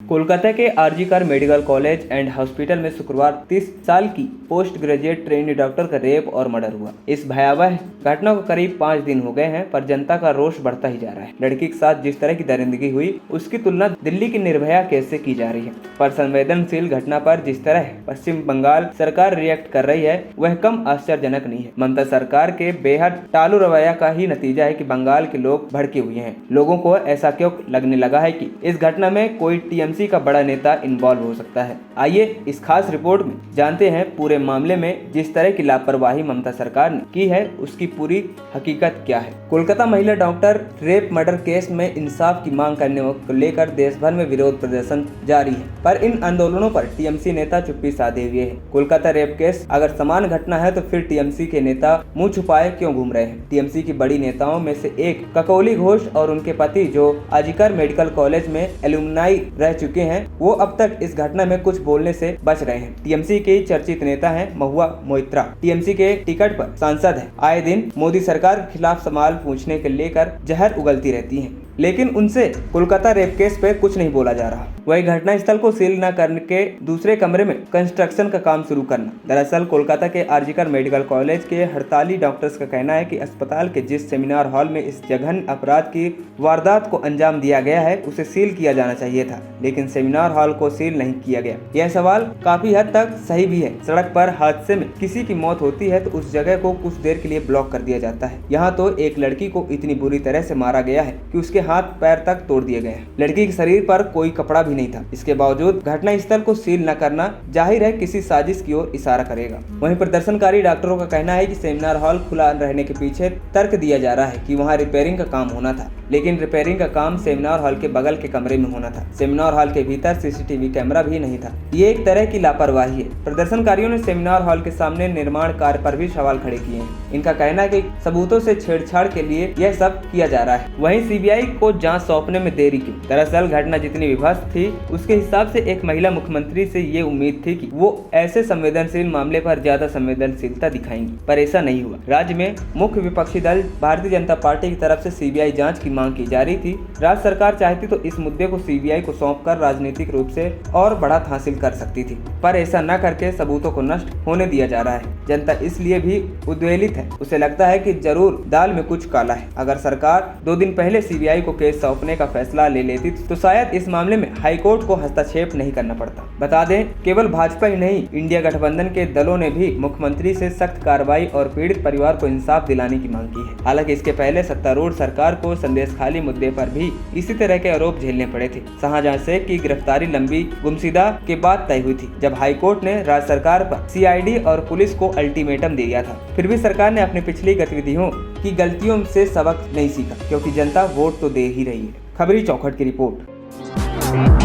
कोलकाता के आरजी कर medical college and hospital में शुक्रवार 30 साल की पोस्ट ग्रेजुएट ट्रेनी डॉक्टर का रेप और मर्डर हुआ। इस भयावह घटना को करीब 5 दिन हो गए हैं, पर जनता का रोष बढ़ता ही जा रहा है। लड़की के साथ जिस तरह की दरिंदगी हुई, उसकी तुलना दिल्ली की निर्भया केस से की जा रही है। पर संवेदनशील घटना पर जिस तरह पश्चिम बंगाल सरकार रिएक्ट कर रही है, वह कम आश्चर्यजनक नहीं है। ममता सरकार के बेहद टालू रवैया का ही नतीजा है कि बंगाल के लोग भड़के हुए हैं। लोगों को ऐसा क्यों लगने लगा है कि इस घटना में कोई टीएमसी का बड़ा नेता इन्वॉल्व हो सकता है। आइए इस खास रिपोर्ट में जानते हैं पूरे मामले में जिस तरह की लापरवाही ममता सरकार ने की है, उसकी पूरी हकीकत क्या है। कोलकाता महिला डॉक्टर रेप मर्डर केस में इंसाफ की मांग करने को लेकर देश भर में विरोध प्रदर्शन जारी है, पर इन आंदोलनों पर टीएमसी नेता चुप्पी साधे हुए हैं। कोलकाता रेप केस अगर समान घटना है तो फिर टीएमसी के नेता मुंह छुपाए क्यों घूम रहे हैं। टीएमसी की बड़ी नेताओं में से एक ककोली घोष और उनके पति, जो आरजीकर मेडिकल कॉलेज में एलुमनाई रह चुके हैं, वो अब तक इस घटना में कुछ बोलने से बच रहे हैं। टीएमसी के चर्चित नेता हैं महुआ मोइत्रा, टीएमसी के टिकट पर सांसद हैं। आए दिन मोदी सरकार के खिलाफ सवाल पूछने के लेकर जहर उगलती रहती हैं, लेकिन उनसे कोलकाता रेप केस पे कुछ नहीं बोला जा रहा। वही घटनास्थल को सील न करके दूसरे कमरे में कंस्ट्रक्शन का काम शुरू करना। दरअसल कोलकाता के आरजीकर मेडिकल कॉलेज के हड़ताली डॉक्टर्स का कहना है कि अस्पताल के जिस सेमिनार हॉल में इस जघन्य अपराध की वारदात को अंजाम दिया गया है, उसे सील किया जाना चाहिए था, लेकिन सेमिनार हॉल को सील नहीं किया गया। यह सवाल काफी हद तक सही भी है। सड़क पर हादसे में किसी की मौत होती है तो उस जगह को कुछ देर के लिए ब्लॉक कर दिया जाता है। यहाँ तो एक लड़की को इतनी बुरी तरह से मारा गया है कि उसके हाथ पैर तक तोड़ दिए गए हैं। लड़की के शरीर पर कोई कपड़ा भी नहीं था। इसके बावजूद घटनास्थल को सील न करना जाहिर है किसी साजिश की ओर इशारा करेगा। वहीं प्रदर्शनकारी डॉक्टरों का कहना है कि सेमिनार हॉल खुला रहने के पीछे तर्क दिया जा रहा है कि वहां रिपेयरिंग का काम होना था, लेकिन रिपेयरिंग का काम सेमिनार हॉल के बगल के कमरे में होना था। सेमिनार हॉल के भीतर सीसीटीवी कैमरा भी नहीं था। ये एक तरह की लापरवाही है। प्रदर्शनकारियों ने सेमिनार हॉल के सामने निर्माण कार्य पर भी सवाल खड़े किए हैं। इनका कहना है कि सबूतों से छेड़छाड़ के लिए यह सब किया जा रहा है। वहीं सीबीआई को जांच सौंपने में देरी क्यों? दरअसल घटना जितनी विभत्स थी, उसके हिसाब से एक महिला मुख्यमंत्री से ये उम्मीद थी कि वो ऐसे संवेदनशील मामले पर ज्यादा संवेदनशीलता दिखाएंगी, पर ऐसा नहीं हुआ। राज्य में मुख्य विपक्षी दल भारतीय जनता पार्टी की तरफ से सीबीआई जांच की मांग की जा रही थी। राज्य सरकार चाहती तो इस मुद्दे को सीबीआई को सौंपकर राजनीतिक रूप से और बढ़त हासिल कर सकती थी, पर ऐसा न करके सबूतों को नष्ट होने दिया जा रहा है। जनता इसलिए भी उद्वेलित है। उसे लगता है कि जरूर दाल में कुछ काला है। अगर सरकार 2 दिन पहले सीबीआई को केस सौंपने का फैसला ले लेती तो शायद इस मामले में हाईकोर्ट को हस्तक्षेप नहीं करना पड़ता। बता दें, केवल भाजपा ही नहीं, इंडिया गठबंधन के दलों ने भी मुख्यमंत्री से सख्त कार्रवाई और पीड़ित परिवार को इंसाफ दिलाने की मांग की है। हालांकि इसके पहले सत्तारूढ़ सरकार को संदेशखाली मुद्दे पर भी इसी तरह के आरोप झेलने पड़े थे। शाहजहां शेख की गिरफ्तारी लंबी गुमशुदा के बाद तय हुई थी, जब हाईकोर्ट ने राज्य सरकार पर सीआईडी और पुलिस को अल्टीमेटम दे दिया था। फिर भी सरकार ने अपनी पिछली गतिविधियों की गलतियों से सबक नहीं सीखा, क्योंकि जनता वोट तो दे ही रही है। खबरी चौखट की रिपोर्ट।